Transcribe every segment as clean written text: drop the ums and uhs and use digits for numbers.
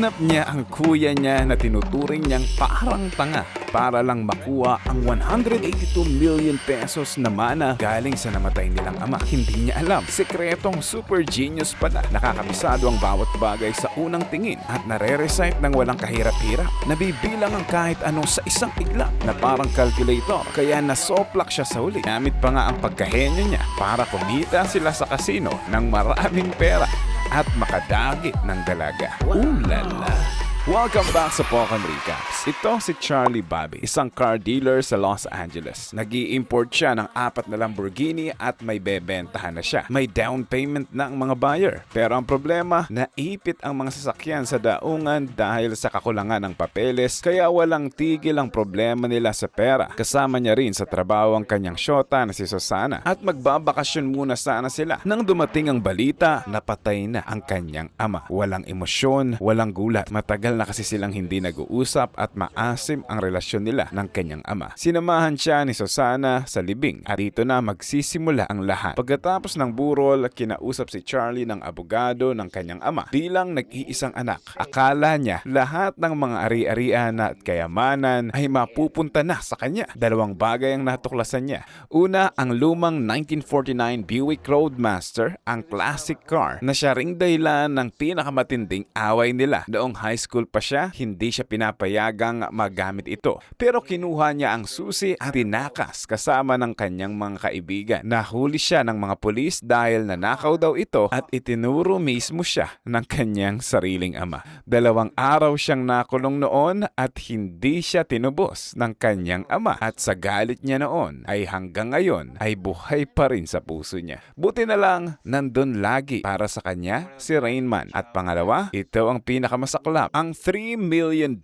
Hinanap niya ang kuya niya na tinuturing niyang parang tanga para lang makuha ang 182 million pesos na mana galing sa namatay nilang ama. Hindi niya alam, sekretong super genius pala. Nakakabisado ang bawat bagay sa unang tingin at nare-recite ng walang kahirap-hirap. Nabibilang ang kahit ano sa isang iglap na parang calculator, kaya nasoplak siya sa huli. Gamit pa nga ang pagkahenyo niya para kumita sila sa kasino ng maraming pera at makadagit ng dalaga. Ulala! Welcome back sa Pokemon Recaps. Ito si Charlie Bobby, isang car dealer sa Los Angeles. Nag-i-import siya ng 4 na Lamborghini at may bebentahan na siya. May down payment na ang mga buyer. Pero ang problema, naipit ang mga sasakyan sa daungan dahil sa kakulangan ng papeles, kaya walang tigil ang problema nila sa pera. Kasama niya rin sa trabaho ang kanyang syota na si Susana at magbabakasyon muna sana sila. Nang dumating ang balita, napatay na ang kanyang ama. Walang emosyon, walang gulat. Matagal na kasi silang hindi nag-uusap at maasim ang relasyon nila ng kanyang ama. Sinamahan siya ni Susana sa libing at dito na magsisimula ang lahat. Pagkatapos ng burol, kinausap si Charlie ng abogado ng kanyang ama bilang nag-iisang anak. Akala niya lahat ng mga ari-arian at kayamanan ay mapupunta na sa kanya. Dalawang bagay ang natuklasan niya. Una, ang lumang 1949 Buick Roadmaster, ang classic car na siya ring dahilan ng pinakamatinding away nila. Noong high school pa siya, hindi siya pinapayagang magamit ito. Pero kinuha niya ang susi at tinakas kasama ng kanyang mga kaibigan. Nahuli siya ng mga pulis dahil nanakaw daw ito at itinuro mismo siya ng kanyang sariling ama. 2 araw siyang nakulong noon at hindi siya tinubos ng kanyang ama. At sa galit niya noon ay hanggang ngayon ay buhay pa rin sa puso niya. Buti na lang nandun lagi para sa kanya si Rain Man. At pangalawa, ito ang pinakamasaklap, ang $3 million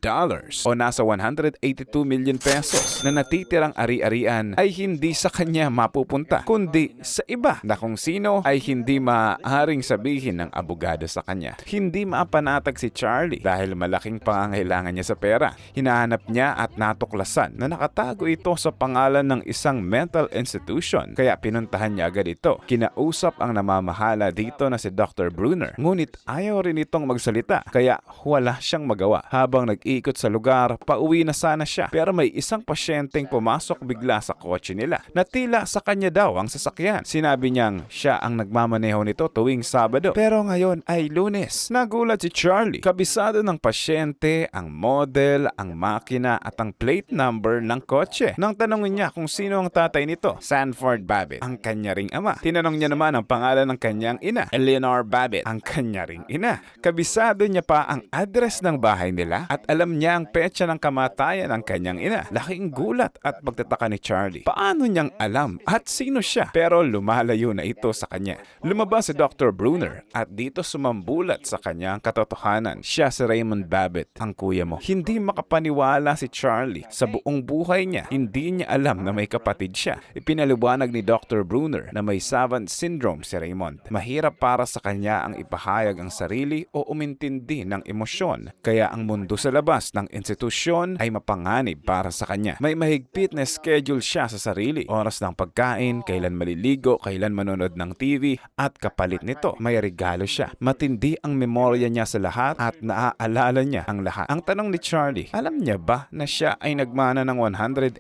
o nasa 182 million pesos na natitirang ari-arian ay hindi sa kanya mapupunta kundi sa iba na kung sino ay hindi maaaring sabihin ng abogado sa kanya. Hindi maapanatag si Charlie dahil malaking pangangailangan niya sa pera. Hinahanap niya at natuklasan na nakatago ito sa pangalan ng isang mental institution, kaya pinuntahan niya agad ito. Kinausap ang namamahala dito na si Dr. Brunner, ngunit ayaw rin itong magsalita kaya wala siyang magawa. Habang nag-iikot sa lugar, pauwi na sana siya. Pero may isang pasyenteng pumasok bigla sa kotse nila na tila sa kanya daw ang sasakyan. Sinabi niyang siya ang nagmamaneho nito tuwing Sabado. Pero ngayon ay Lunes. Nagulat si Charlie. Kabisado ng pasyente ang model, ang makina at ang plate number ng kotse. Nang tanongin niya kung sino ang tatay nito, Sanford Babbitt, ang kanya ring ama. Tinanong niya naman ang pangalan ng kanyang ina, Eleanor Babbitt, ang kanya ring ina. Kabisado niya pa ang address ng bahay nila at alam niya ang petsa ng kamatayan ng kanyang ina. Laking gulat at pagtataka ni Charlie. Paano niyang alam at sino siya? Pero lumalayo na ito sa kanya. Lumabas si Dr. Brunner at dito sumambulat sa kanya ang katotohanan. Siya si Raymond Babbitt, ang kuya mo. Hindi makapaniwala si Charlie. Sa buong buhay niya, hindi niya alam na may kapatid siya. Ipinaliwanag ni Dr. Brunner na may savant syndrome si Raymond. Mahirap para sa kanya ang ipahayag ang sarili o umintindi ng emosyon. Kaya ang mundo sa labas ng institusyon ay mapanganib para sa kanya. May mahigpit na schedule siya sa sarili. Oras ng pagkain, kailan maliligo, kailan manonood ng TV, at kapalit nito, may regalo siya. Matindi ang memorya niya sa lahat at naaalala niya ang lahat. Ang tanong ni Charlie, alam niya ba na siya ay nagmana ng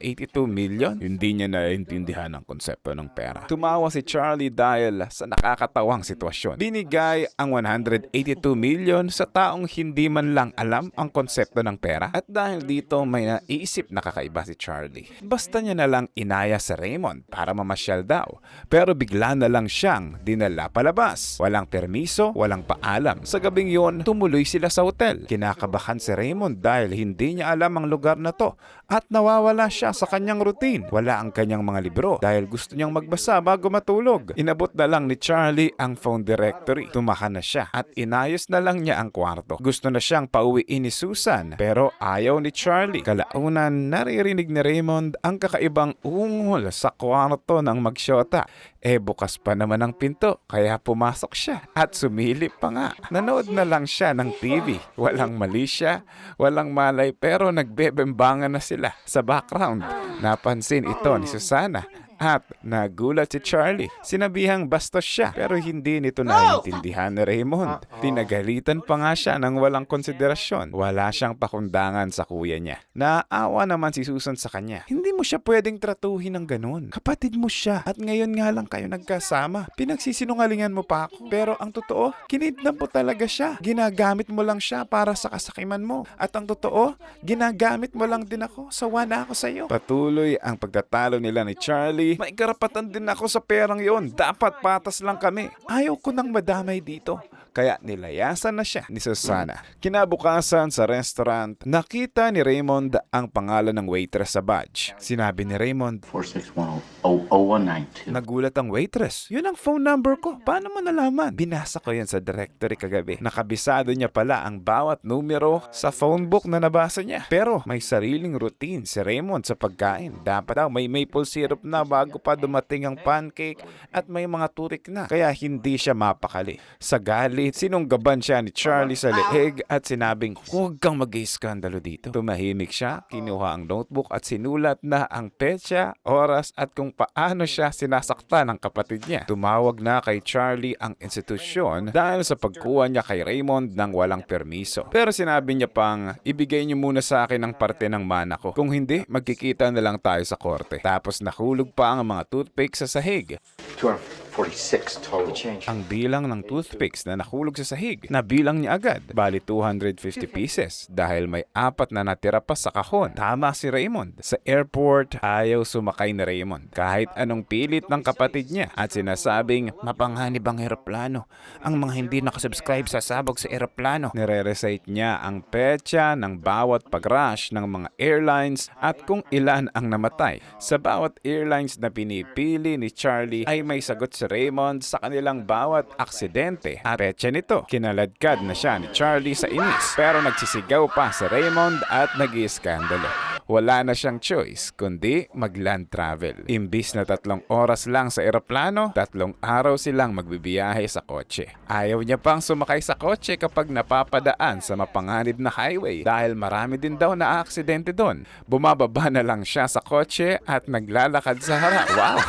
182 million? Hindi niya naiintindihan ang konsepto ng pera. Tumawa si Charlie dahil sa nakakatawang sitwasyon. Binigay ang 182 million sa taong hindi man lang alam ang konsepto ng pera. At dahil dito may naisip na kakaiba si Charlie. Basta niya na lang inaya si Raymond para mamasyal daw. Pero bigla na lang siyang dinala palabas. Walang permiso, walang paalam. Sa gabing yon, tumuloy sila sa hotel. Kinakabahan si Raymond dahil hindi niya alam ang lugar na to. At nawawala siya sa kanyang routine. Wala ang kanyang mga libro dahil gusto niyang magbasa bago matulog. Inabot na lang ni Charlie ang phone directory. Tumahan na siya at inayos na lang niya ang kwarto. Gusto na siyang pauwiin ni Susan pero ayaw ni Charlie. Kalaunan, naririnig ni Raymond ang kakaibang ungol sa kwarto ng magsyota. Bukas pa naman ang pinto kaya pumasok siya at sumilip pa nga. Nanood na lang siya ng TV. Walang mali siya, walang malay pero nagbebembangan na sila sa background. Napansin ito ni Susana At nagulat si Charlie. Sinabihang bastos siya pero hindi nito naiintindihan ni Raymond. Pinagalitan pa nga siya ng walang konsiderasyon. Wala siyang pakundangan sa kuya niya. Naawa naman si Susan sa kanya. Hindi mo siya pwedeng tratuhin ng ganun. Kapatid mo siya at ngayon nga lang kayo nagkasama. Pinagsisinungalingan mo pa ako. Pero ang totoo, kinidnap mo talaga siya. Ginagamit mo lang siya para sa kasakiman mo. At ang totoo, ginagamit mo lang din ako. Sawa na ako sa'yo. Patuloy ang pagtatalo nila ni Charlie. May karapatan din ako sa perang yon. Dapat patas lang kami. Ayaw ko nang madamay dito. Kaya nilayasan na siya ni Susana. Kinabukasan sa restaurant, nakita ni Raymond ang pangalan ng waitress sa badge. Sinabi ni Raymond, 461-0192. nagulat ang waitress. Yun ang phone number ko. Paano mo nalaman? Binasa ko yan sa directory kagabi. Nakabisado niya pala ang bawat numero sa phone book na nabasa niya. Pero may sariling routine si Raymond sa pagkain. Dapat daw may maple syrup na bago pa dumating ang pancake at may mga turik na. Kaya hindi siya mapakali. Sa galit, sinunggaban siya ni Charlie sa leeg at sinabing, huwag kang mag-iskandalo dito. Tumahimik siya, kinuha ang notebook at sinulat na ang petsa, oras at kung paano siya sinasaktan ng kapatid niya. Tumawag na kay Charlie ang institusyon dahil sa pagkuha niya kay Raymond ng walang permiso. Pero sinabi niya pang, ibigay niyo muna sa akin ang parte ng mana ko. Kung hindi, magkikita na lang tayo sa korte. Tapos nahulog pa ang mga toothpicks sa sahig. 246 total. Ang bilang ng toothpicks na nahulog sa sahig, nabilang niya agad. Bali 250 pieces dahil may 4 na natira pa sa kahon. Tama si Raymond. Sa airport, ayaw sumakay ni Raymond. Kahit anong pilit ng kapatid niya at sinasabing, mapanganib ang eroplano. Ang mga hindi nakasubscribe sasabog sa eroplano. Nire-recite niya ang petsa ng bawat pag-rush ng mga airlines at kung ilan ang namatay. Sa bawat airlines na pinipili ni Charlie ay may sagot si Raymond sa kanilang bawat aksidente at petsa nito. Kinaladkad na siya ni Charlie sa inis pero nagsisigaw pa si Raymond at nag-iiskandalo. Wala na siyang choice kundi mag-land travel. Imbis na 3 oras lang sa eroplano, 3 araw silang magbibiyahe sa kotse. Ayaw niya pang sumakay sa kotse kapag napapadaan sa mapanganib na highway dahil marami din daw na aksidente doon. Bumababa na lang siya sa kotse at naglalakad sa harap. Wow!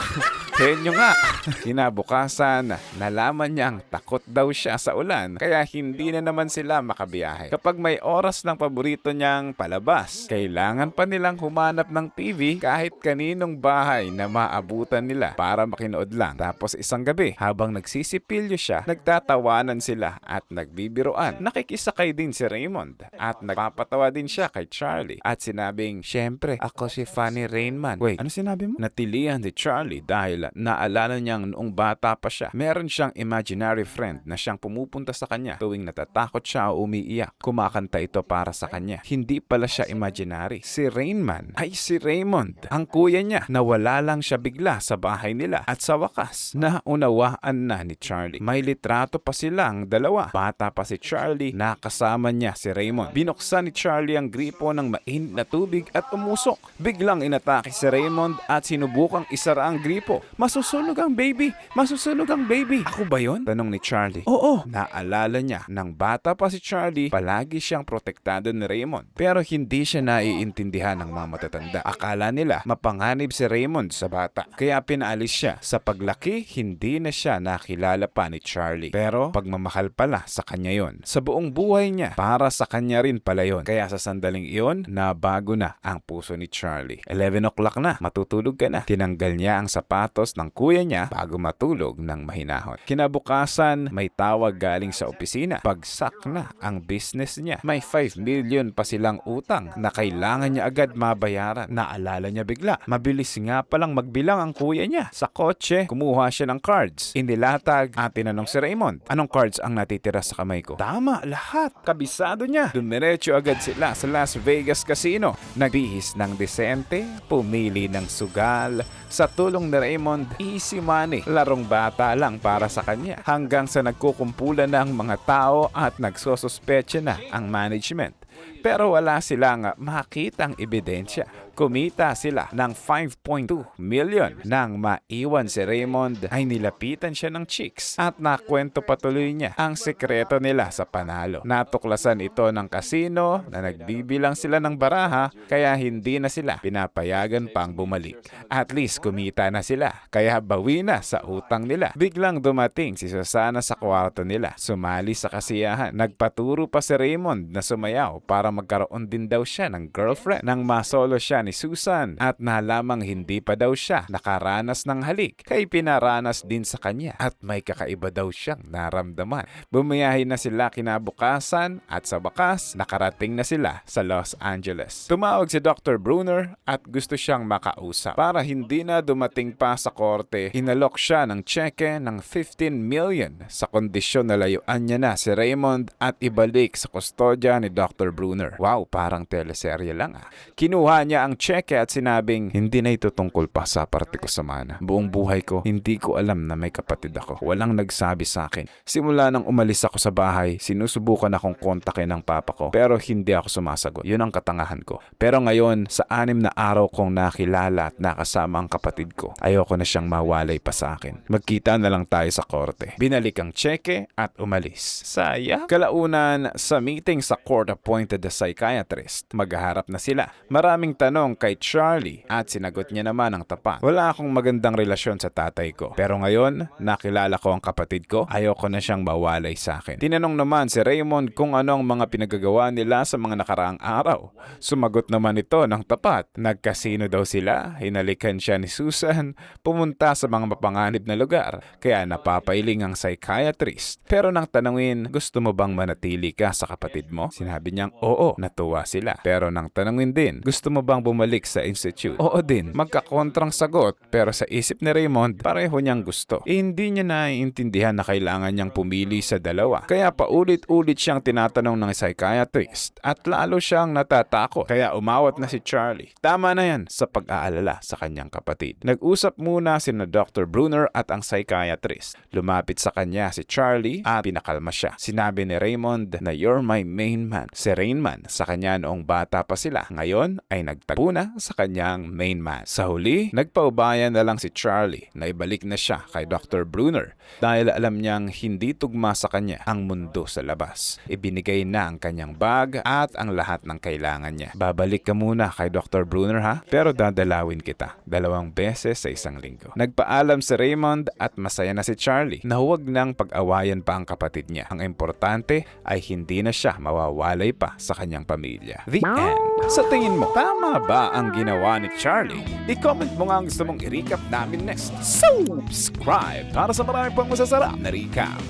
Henyo nga. Kinabukasan, nalaman niyang takot daw siya sa ulan kaya hindi na naman sila makabiyahe. Kapag may oras ng paborito niyang palabas, kailangan pa nilang humanap ng TV kahit kaninong bahay na maabutan nila para makinood lang. Tapos isang gabi, habang nagsisipilyo siya, nagtatawanan sila at nagbibiroan. Nakikisakay din si Raymond at nagpapatawa din siya kay Charlie at sinabing, syempre, ako si Fanny Rainman. Wait, ano sinabi mo? Natilihan ni Charlie dahil naalala niyang noong bata pa siya, meron siyang imaginary friend na siyang pumupunta sa kanya tuwing natatakot siya o umiiyak. Kumakanta ito para sa kanya. Hindi pala siya imaginary. Si Rainman ay si Raymond, ang kuya niya. Nawala lang siya bigla sa bahay nila at sa wakas, naunawaan na ni Charlie. May litrato pa silang dalawa. Bata pa si Charlie, nakasama niya si Raymond. Binuksan ni Charlie ang gripo ng mainit na tubig at umusok. Biglang inatake si Raymond at sinubukang isara ang gripo. Masusunog ang baby! Masusunog ang baby! Ako ba yon? Tanong ni Charlie. Oo! Naalala niya, nang bata pa si Charlie, palagi siyang protektado ni Raymond. Pero hindi siya naiintindihan ng mga matatanda. Akala nila mapanganib si Raymond sa bata. Kaya pinaalis siya. Sa paglaki, hindi na siya nakilala pa ni Charlie. Pero pagmamahal pala sa kanya yon. Sa buong buhay niya, para sa kanya rin pala yon. Kaya sa sandaling iyon, nabago na ang puso ni Charlie. 11 o'clock na, matutulog ka na. Tinanggal niya ang sapatos ng kuya niya bago matulog ng mahinahon. Kinabukasan, may tawag galing sa opisina. Bagsak na ang business niya. May 5 million pa silang utang na kailangan niya agad mabayaran. Naalala niya bigla. Mabilis nga palang magbilang ang kuya niya. Sa kotse, kumuha siya ng cards. Inilatag at tinanong si Raymond, anong cards ang natitira sa kamay ko? Tama, lahat. Kabisado niya. Dumiretso agad sila sa Las Vegas Casino. Nagbihis ng desente, pumili ng sugal. Sa tulong ni Raymond, easy money, larong bata lang para sa kanya. Hanggang sa nagkukumpulan ng mga tao at nagsosuspecha na ang management. Pero wala silang makitang ebidensya. Kumita sila ng 5.2 million. Nang maiwan si Raymond ay nilapitan siya ng chicks at nakwento patuloy niya ang sekreto nila sa panalo. Natuklasan ito ng kasino na nagbibilang sila ng baraha kaya hindi na sila pinapayagan pang bumalik. At least kumita na sila kaya bawi na sa utang nila. Biglang dumating si Susana sa kwarto nila. Sumali sa kasiyahan. Nagpaturo pa si Raymond na sumayaw para magkaroon din daw siya ng girlfriend. Nang masolo siya ni Susan at nalamang hindi pa daw siya nakaranas ng halik, kay pinaranas din sa kanya at may kakaiba daw siyang naramdaman. Bumiyahe na sila kinabukasan at sa wakas nakarating na sila sa Los Angeles. Tumawag si Dr. Brunner at gusto siyang makausap. Para hindi na dumating pa sa korte, inalok siya ng tseke ng 15 million sa kondisyon na layuan niya na si Raymond at ibalik sa kustodya ni Dr. Brunner. Wow, parang teleserye lang ah. Kinuha niya ang tseke at sinabing, hindi na ito tungkol pa sa parte ko sa mana. Buong buhay ko, hindi ko alam na may kapatid ako. Walang nagsabi sa akin. Simula nang umalis ako sa bahay, sinusubukan akong kontakin ng papa ko pero hindi ako sumasagot. Yun ang katangahan ko. Pero ngayon, sa 6 na araw kong nakilala at nakasama ang kapatid ko, ayoko na siyang mawalay pa sa akin. Magkita na lang tayo sa korte. Binalik ang tseke at umalis. Saya. Kalaunan, sa meeting sa court-appointed psychiatrist, maghaharap na sila. Maraming tanong kay Charlie at sinagot niya naman ang tapat. Wala akong magandang relasyon sa tatay ko. Pero ngayon, nakilala ko ang kapatid ko, ayoko na siyang mawalay sa akin. Tinanong naman si Raymond kung ano ang mga pinagagawa nila sa mga nakaraang araw. Sumagot naman ito ng tapat. Nagkasino daw sila, hinalikan siya ni Susan, pumunta sa mga mapanganib na lugar, kaya napapailing ang psychiatrist. Pero nang tanungin, gusto mo bang manatili ka sa kapatid mo? Sinabi niyang oo, natuwa sila. Pero nang tanungin din, gusto mo bang bumalik sa institute? Oo din. Magkakontrang sagot, pero sa isip ni Raymond, pareho niyang gusto. Hindi niya naiintindihan na kailangan niyang pumili sa dalawa. Kaya paulit-ulit siyang tinatanong ng psychiatrist at lalo siyang natatakot. Kaya umawat na si Charlie. Tama na yan sa pag-aalala sa kanyang kapatid. Nag-usap muna sina Dr. Brunner at ang psychiatrist. Lumapit sa kanya si Charlie at pinakalma siya. Sinabi ni Raymond na you're my main man. Si Raymond sa kanya noong bata pa sila. Ngayon ay nagtagpo na sa kanyang main man. Sa huli, nagpaubayan na lang si Charlie na ibalik na siya kay Dr. Brunner dahil alam niyang hindi tugma sa kanya ang mundo sa labas. Ibinigay na ang kanyang bag at ang lahat ng kailangan niya. Babalik ka muna kay Dr. Brunner ha, pero dadalawin kita 2 beses sa isang linggo. Nagpaalam si Raymond at masaya na si Charlie na huwag nang pag-awayan pa ang kapatid niya. Ang importante ay hindi na siya mawawalay pa sa kanyang pamilya. The end. Sa tingin mo, tama ba ang ginawa ni Charlie? I-comment mo nga ang gusto mong i-recap namin next. Subscribe para sa marami pang masasarap na recap.